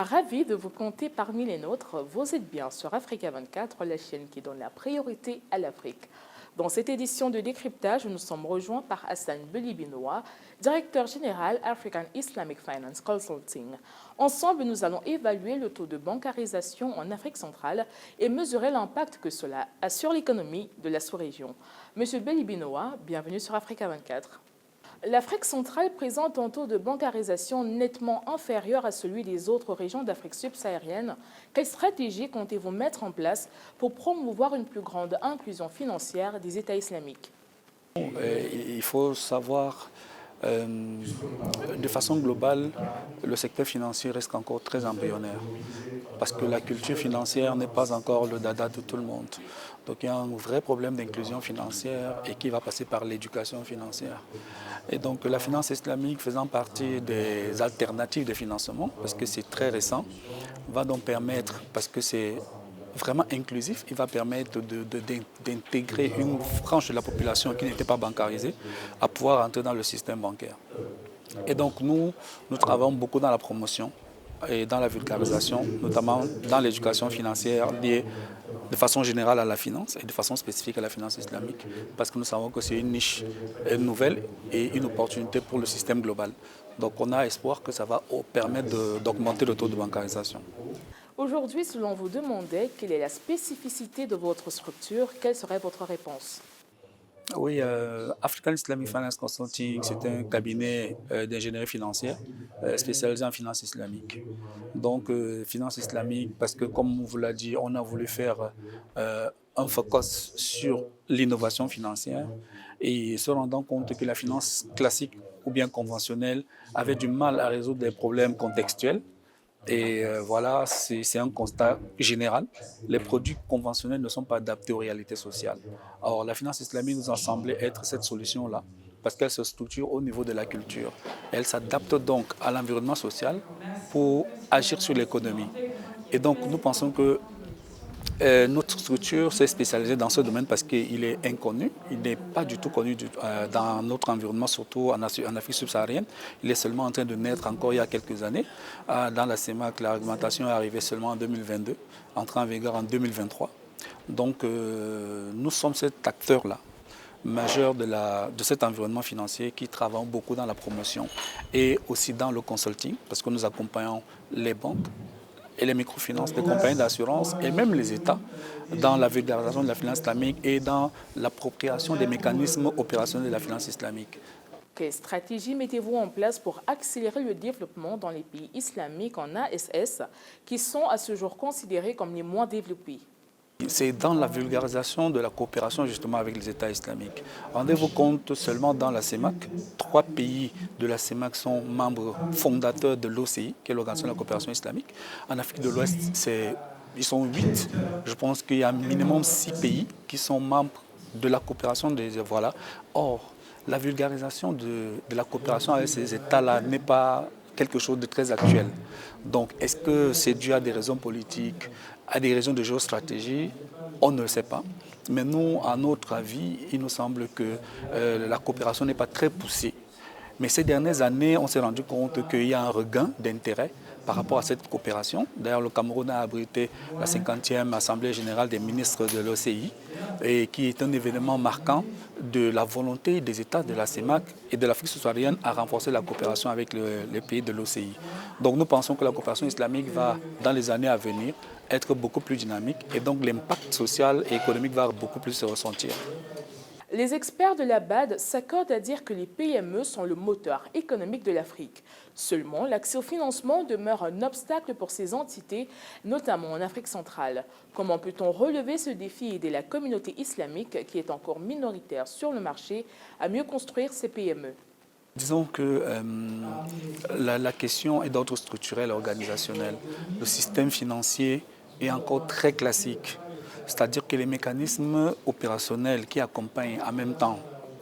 Ravi de vous compter parmi les nôtres. Vous êtes bien sur Africa 24, la chaîne qui donne la priorité à l'Afrique. Dans cette édition de décryptage, nous sommes rejoints par Hassan Belibinoa, directeur général African Islamic Finance Consulting. Ensemble, nous allons évaluer le taux de bancarisation en Afrique centrale et mesurer l'impact que cela a sur l'économie de la sous-région. Monsieur Belibinoa, bienvenue sur Africa 24. L'Afrique centrale présente un taux de bancarisation nettement inférieur à celui des autres régions d'Afrique subsaharienne. Quelle stratégie comptez-vous mettre en place pour promouvoir une plus grande inclusion financière des États islamiques? Il faut savoir, de façon globale, le secteur financier reste encore très embryonnaire parce que la culture financière n'est pas encore le dada de tout le monde. Donc il y a un vrai problème d'inclusion financière et qui va passer par l'éducation financière. Et donc la finance islamique faisant partie des alternatives de financement, parce que c'est très récent, va donc permettre, parce que c'est vraiment inclusif, il va permettre d'intégrer une frange de la population qui n'était pas bancarisée à pouvoir entrer dans le système bancaire. Et donc nous travaillons beaucoup dans la promotion et dans la vulgarisation, notamment dans l'éducation financière liée de façon générale à la finance et de façon spécifique à la finance islamique, parce que nous savons que c'est une niche nouvelle et une opportunité pour le système global. Donc on a espoir que ça va permettre d'augmenter le taux de bancarisation. Aujourd'hui, si l'on vous demandait quelle est la spécificité de votre structure, quelle serait votre réponse? Oui, African Islamic Finance Consulting, c'est un cabinet d'ingénierie financière spécialisé en finance islamique. Donc, finance islamique, parce que comme on vous l'a dit, on a voulu faire un focus sur l'innovation financière et se rendant compte que la finance classique ou bien conventionnelle avait du mal à résoudre des problèmes contextuels. Et voilà, c'est un constat général. Les produits conventionnels ne sont pas adaptés aux réalités sociales. Alors, la finance islamique nous a semblé être cette solution-là, parce qu'elle se structure au niveau de la culture. Elle s'adapte donc à l'environnement social pour agir sur l'économie. Et donc, nous pensons que notre structure s'est spécialisée dans ce domaine parce qu'il est inconnu. Il n'est pas du tout connu dans notre environnement, surtout en Afrique subsaharienne. Il est seulement en train de naître encore il y a quelques années. Dans la CEMAC, la réglementation est arrivée seulement en 2022, entrée en vigueur en 2023. Donc nous sommes cet acteur-là majeur de cet environnement financier qui travaille beaucoup dans la promotion et aussi dans le consulting, parce que nous accompagnons les banques et les microfinances, les compagnies d'assurance et même les États dans la vulgarisation de la finance islamique et dans l'appropriation des mécanismes opérationnels de la finance islamique. Quelle stratégie mettez-vous en place pour accélérer le développement dans les pays islamiques en ASS qui sont à ce jour considérés comme les moins développés? C'est dans la vulgarisation de la coopération justement avec les États islamiques. Rendez-vous compte, seulement dans la CEMAC, 3 pays de la CEMAC sont membres fondateurs de l'OCI, qui est l'Organisation de la coopération islamique. En Afrique de l'Ouest, ils sont 8. Je pense qu'il y a un minimum 6 pays qui sont membres de la coopération des... Voilà. Or, la vulgarisation de la coopération avec ces États-là n'est pas quelque chose de très actuel. Donc, est-ce que c'est dû à des raisons politiques, à des raisons de géostratégie? On ne le sait pas. Mais nous, à notre avis, il nous semble que la coopération n'est pas très poussée. Mais ces dernières années, on s'est rendu compte qu'il y a un regain d'intérêt par rapport à cette coopération. D'ailleurs, le Cameroun a abrité la 50e Assemblée générale des ministres de l'OCI, et qui est un événement marquant de la volonté des États de la CEMAC et de l'Afrique subsaharienne à renforcer la coopération avec les pays de l'OCI. Donc nous pensons que la coopération islamique va, dans les années à venir, être beaucoup plus dynamique et donc l'impact social et économique va beaucoup plus se ressentir. Les experts de la BAD s'accordent à dire que les PME sont le moteur économique de l'Afrique. Seulement, l'accès au financement demeure un obstacle pour ces entités, notamment en Afrique centrale. Comment peut-on relever ce défi et aider la communauté islamique, qui est encore minoritaire sur le marché, à mieux construire ces PME? Disons que la question est d'ordre structurel et organisationnel. Le système financier est encore très classique. C'est-à-dire que les mécanismes opérationnels qui accompagnent en même temps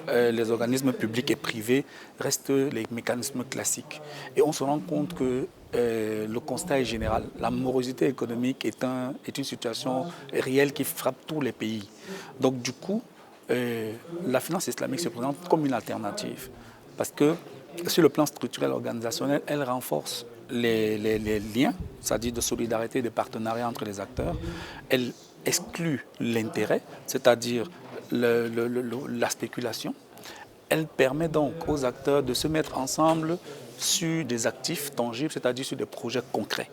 les organismes publics et privés restent les mécanismes classiques. Et on se rend compte que le constat est général. La morosité économique est une situation réelle qui frappe tous les pays. Donc du coup, la finance islamique se présente comme une alternative. Parce que sur le plan structurel organisationnel, elle renforce les liens, c'est-à-dire de solidarité et de partenariat entre les acteurs. Elle exclut l'intérêt, c'est-à-dire la spéculation. Elle permet donc aux acteurs de se mettre ensemble sur des actifs tangibles, c'est-à-dire sur des projets concrets.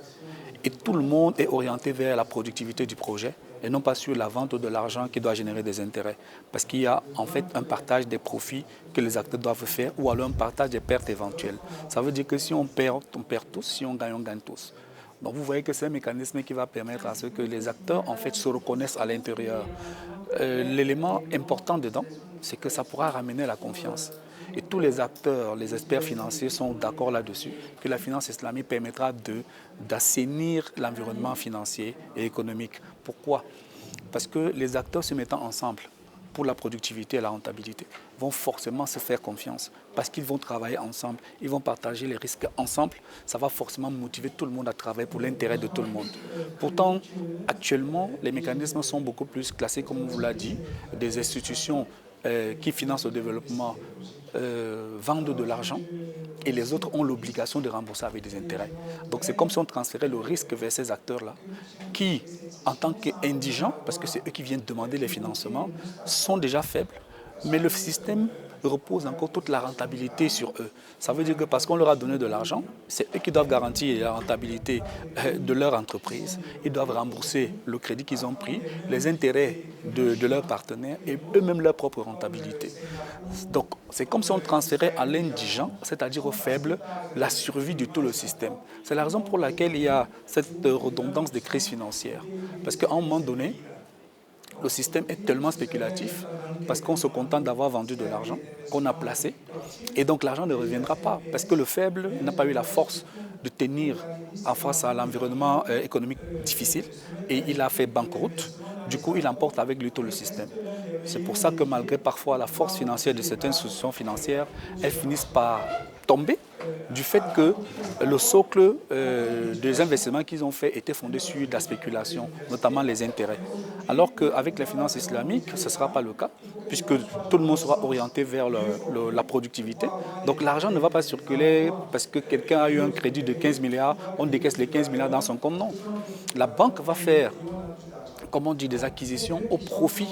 Et tout le monde est orienté vers la productivité du projet et non pas sur la vente de l'argent qui doit générer des intérêts. Parce qu'il y a en fait un partage des profits que les acteurs doivent faire ou alors un partage des pertes éventuelles. Ça veut dire que si on perd tous, si on gagne tous. Donc vous voyez que c'est un mécanisme qui va permettre à ce que les acteurs en fait se reconnaissent à l'intérieur. L'élément important dedans, c'est que ça pourra ramener la confiance. Et tous les acteurs, les experts financiers sont d'accord là-dessus, que la finance islamique permettra d'assainir l'environnement financier et économique. Pourquoi? Parce que les acteurs se mettant ensemble pour la productivité et la rentabilité vont forcément se faire confiance parce qu'ils vont travailler ensemble, ils vont partager les risques ensemble. Ça va forcément motiver tout le monde à travailler pour l'intérêt de tout le monde. Pourtant, actuellement, les mécanismes sont beaucoup plus classés, comme on vous l'a dit, des institutions qui financent le développement vendent de l'argent et les autres ont l'obligation de rembourser avec des intérêts. Donc c'est comme si on transférait le risque vers ces acteurs-là qui, en tant qu'indigents, parce que c'est eux qui viennent demander les financements, sont déjà faibles, mais le système repose encore toute la rentabilité sur eux. Ça veut dire que parce qu'on leur a donné de l'argent, c'est eux qui doivent garantir la rentabilité de leur entreprise. Ils doivent rembourser le crédit qu'ils ont pris, les intérêts de leurs partenaires et eux-mêmes leur propre rentabilité. Donc c'est comme si on transférait à l'indigent, c'est-à-dire aux faibles, la survie de tout le système. C'est la raison pour laquelle il y a cette redondance des crises financières. Parce qu'à un moment donné, le système est tellement spéculatif parce qu'on se contente d'avoir vendu de l'argent qu'on a placé et donc l'argent ne reviendra pas parce que le faible n'a pas eu la force de tenir en face à l'environnement économique difficile et il a fait banqueroute. Du coup, il emporte avec lui tout le système. C'est pour ça que malgré parfois la force financière de certaines institutions financières, elles finissent par tomber du fait que le socle des investissements qu'ils ont fait était fondé sur la spéculation, notamment les intérêts. Alors qu'avec la finance islamique, ce ne sera pas le cas, puisque tout le monde sera orienté vers la productivité. Donc l'argent ne va pas circuler parce que quelqu'un a eu un crédit de 15 milliards, on décaisse les 15 milliards dans son compte. Non. La banque va faire, comme on dit, des acquisitions au profit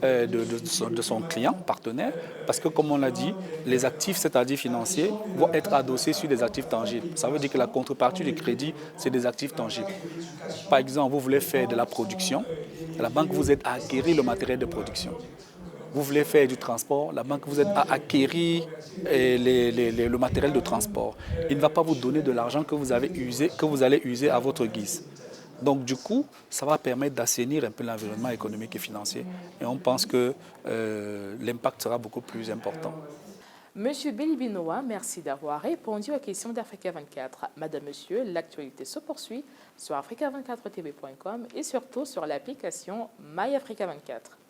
de son client, partenaire, parce que comme on l'a dit, les actifs, c'est-à-dire financiers, vont être adossés sur des actifs tangibles. Ça veut dire que la contrepartie du crédit, c'est des actifs tangibles. Par exemple, vous voulez faire de la production, la banque vous aide à acquérir le matériel de production. Vous voulez faire du transport, la banque vous aide à acquérir le matériel de transport. Il ne va pas vous donner de l'argent que vous allez user à votre guise. Donc du coup, ça va permettre d'assainir un peu l'environnement économique et financier. Et on pense que l'impact sera beaucoup plus important. Monsieur Béli Binoa, merci d'avoir répondu aux questions d'Africa 24. Madame, Monsieur, l'actualité se poursuit sur africa24tv.com et surtout sur l'application MyAfrica24.